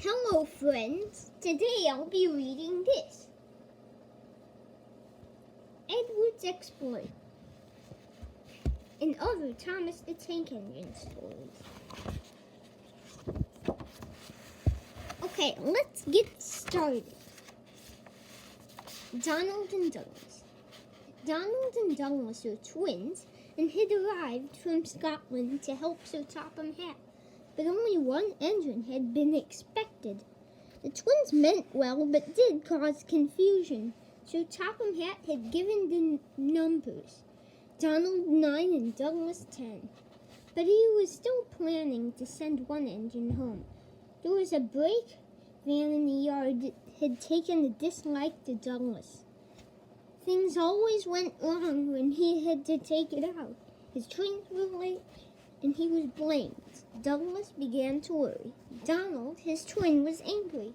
Hello friends, today I'll be reading this. Edward's Exploit and other Thomas the Tank Engine stories. Okay, let's get started. Donald and Douglas. Donald and Douglas are twins and had arrived from Scotland to help Sir Topham Hatt, but only one engine had been expected. The twins meant well, but did cause confusion. Sir Topham Hatt had given the numbers, Donald 9 and Douglas 10, but he was still planning to send one engine home. There was a brake van in the yard that had taken a dislike to Douglas. Things always went wrong when he had to take it out. His twins were late, and he was blamed. Douglas began to worry. Donald, his twin, was angry.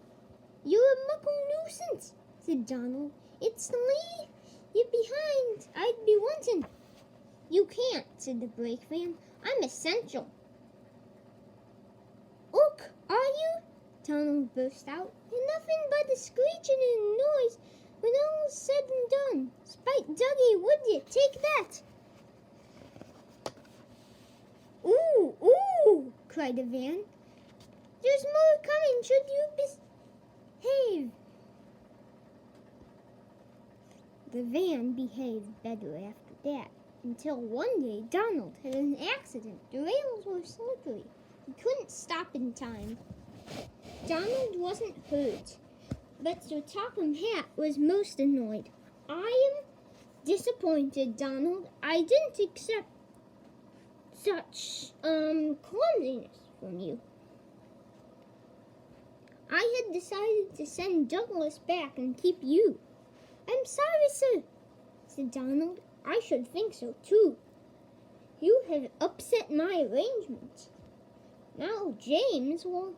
"You're a muckle nuisance," said Donald. "It's Lee. You're behind. I'd be wanting." "You can't," said the brake van. "I'm essential." "Look, are you?" Donald burst out. "You're nothing but a screeching and noise when all's said and done. Spite Dougie, would you? Take that." "Ooh, ooh," cried the van. "There's more coming, should you behave." The van behaved better after that, until one day Donald had an accident. The rails were slippery. He couldn't stop in time. Donald wasn't hurt, but Sir Topham Hatt was most annoyed. "I am disappointed, Donald. I didn't accept such clumsiness from you. I had decided to send Douglas back and keep you." "I'm sorry, sir," said Donald. "I should think so, too. You have upset my arrangements. Now James will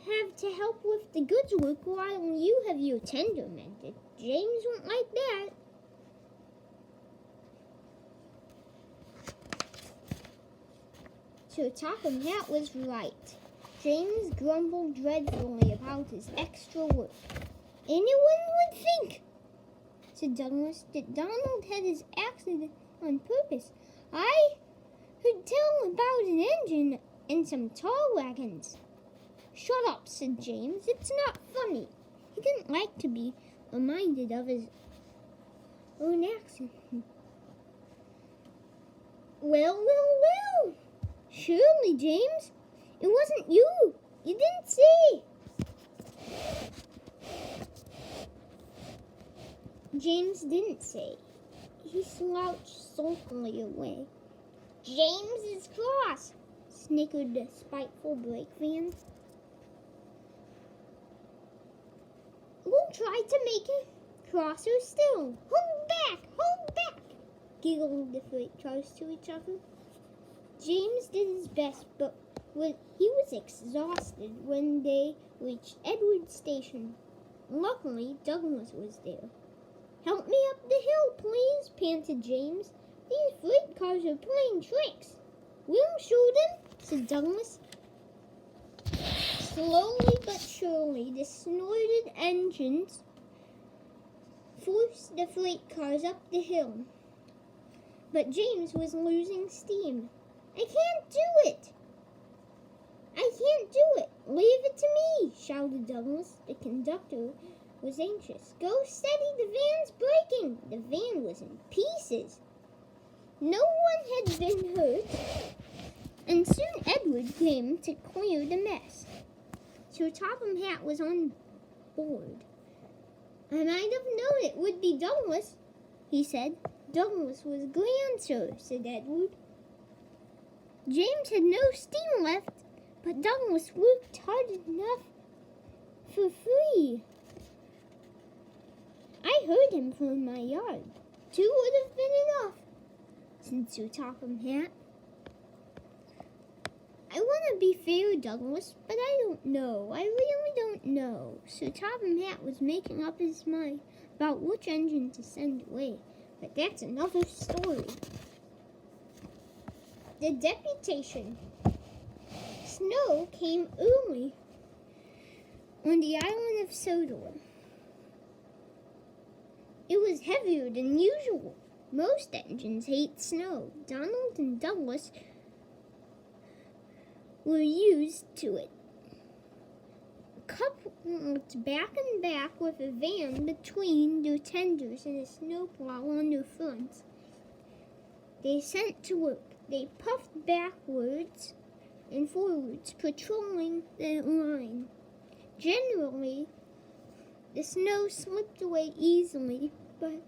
have to help with the goods work while you have your tender mended. James won't like that." Sir Topham Hatt was right. James grumbled dreadfully about his extra work. "Anyone would think," said Douglas, "that Donald had his accident on purpose. I heard tell about an engine and some tar wagons." "Shut up," said James. "It's not funny." He didn't like to be reminded of his own accident. Well. "Surely, James, it wasn't you. You didn't say." James didn't say. He slouched sulkily away. "James is cross," snickered the spiteful brake van. "We'll try to make him crosser still. Hold back, giggled the freight cars to each other. James did his best, but he was exhausted when they reached Edward's station. Luckily, Douglas was there. "Help me up the hill, please," panted James. "These freight cars are playing tricks." "We'll show them," said Douglas. Slowly but surely, the snorted engines forced the freight cars up the hill. But James was losing steam. "I can't do it! Leave it to me," shouted Douglas. The conductor was anxious. "Go steady, the van's breaking." The van was in pieces. No one had been hurt, and soon Edward came to clear the mess. Sir Topham Hatt was on board. "I might have known it would be Douglas," he said. "Douglas was grand, sir," said Edward. James had no steam left, but Douglas worked hard enough for free. "I heard him from my yard. 2 would have been enough," said Sir Topham Hatt. "I want to be fair, Douglas, but I don't know. I really don't know." Sir Topham Hatt was making up his mind about which engine to send away, but that's another story. The deputation. Snow came early on the island of Sodor. It was heavier than usual. Most engines hate snow. Donald and Douglas were used to it. Coupled back and back with a van between their tenders and a snowplow on their fronts, they set to work. They puffed backwards and forwards, patrolling the line. Generally, the snow slipped away easily, but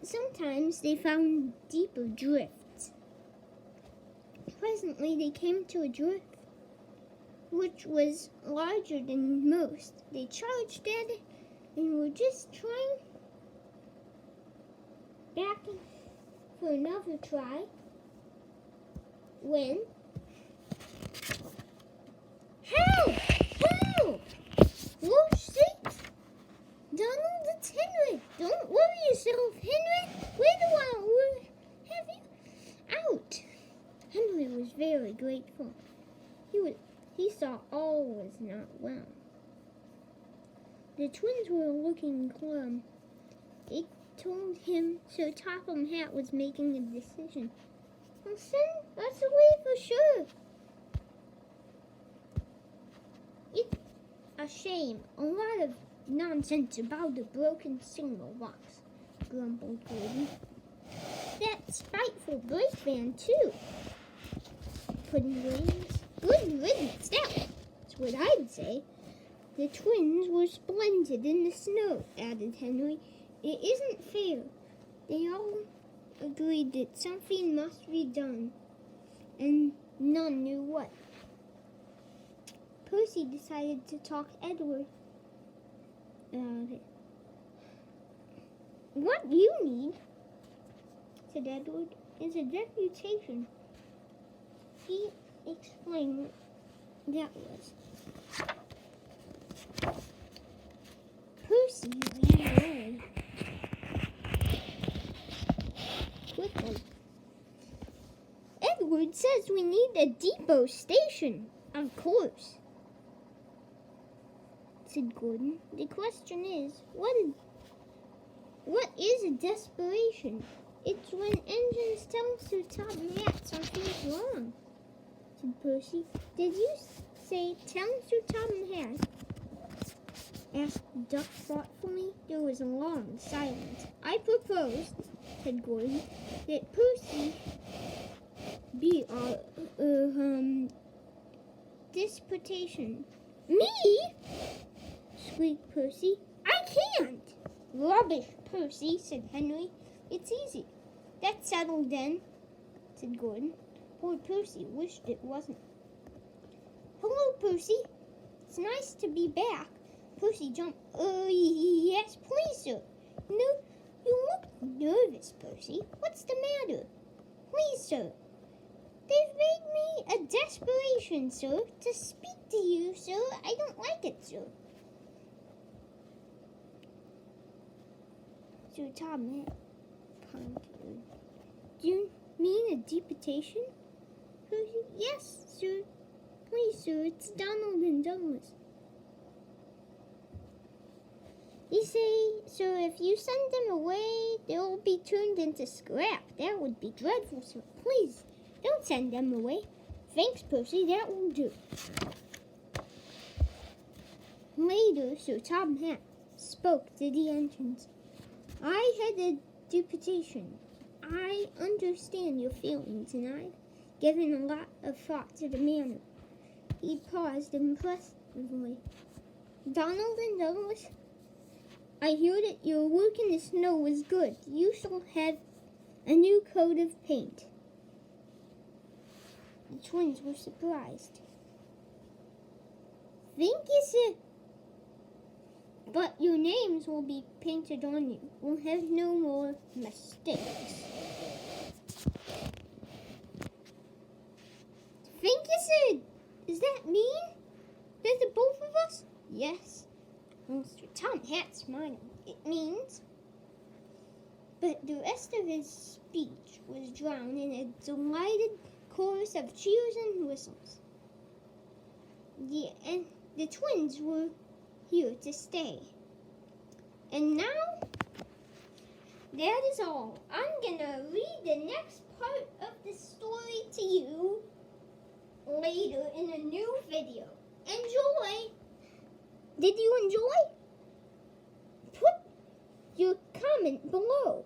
sometimes they found deeper drifts. Presently, they came to a drift which was larger than most. They charged at it and were just trying back for another try when... Help! Help! Loose seats! Donald, it's Henry! Don't worry yourself, Henry! Where have you? Out! Henry was very grateful. He saw all was not well. The twins were looking glum. They told him Sir Topham Hatt was making a decision. Well, send us away for sure. It's a shame. A lot of nonsense about the broken signal box, grumbled Gordon. That spiteful brake van, too, put in Williams. Good riddance, that's what I'd say. The twins were splendid in the snow, added Henry. It isn't fair. They all agreed that something must be done, and none knew what. Percy decided to talk Edward about it. What you need, said Edward, is a deputation. He explained what that was. Percy ran away quickly. Edward says we need a depot station. Of course, said Gordon. The question is, what is a desperation? It's when engines tell Sir Topham Hatt something's wrong, said Percy. Did you say tell Sir Topham Hatt? Asked Duck thoughtfully. There was a long silence. I propose, said Gordon, that Percy be our disputation. Me? Squeaked Percy. I can't. Rubbish, Percy, said Henry. It's easy. That's settled then, said Gordon. Poor Percy wished it wasn't. Hello, Percy. It's nice to be back. Percy jumped. Yes, please, sir. No, you look nervous, Percy. What's the matter? Please, sir. They've made me a desperation, sir. To speak to you, sir. I don't like it, sir. Sir Topham Hatt pondered. Do you mean a deputation? Percy? Yes, sir. Please, sir. It's Donald and Douglas. You say, sir, if you send them away, they'll be turned into scrap. That would be dreadful, sir. Please, don't send them away. Thanks, Percy. That will do. Later, Sir Topham Hatt spoke to the engines. I had a deputation. I understand your feelings, and I've given a lot of thought to the matter. He paused impressively. Donald and Douglas, I hear that your work in the snow was good. You shall have a new coat of paint. The twins were surprised. Thank you, sir. But your names will be painted on you. We'll have no more mistakes. Thank you, sir. Does that mean that the both of us? Yes. Mr. Tom Hatt smiled. It means... But the rest of his speech was drowned in a delighted chorus of cheers and whistles. The twins were here to stay. And now, that is all. I'm gonna read the next part of the story to you later in a new video. Enjoy! Did you enjoy? Put your comment below.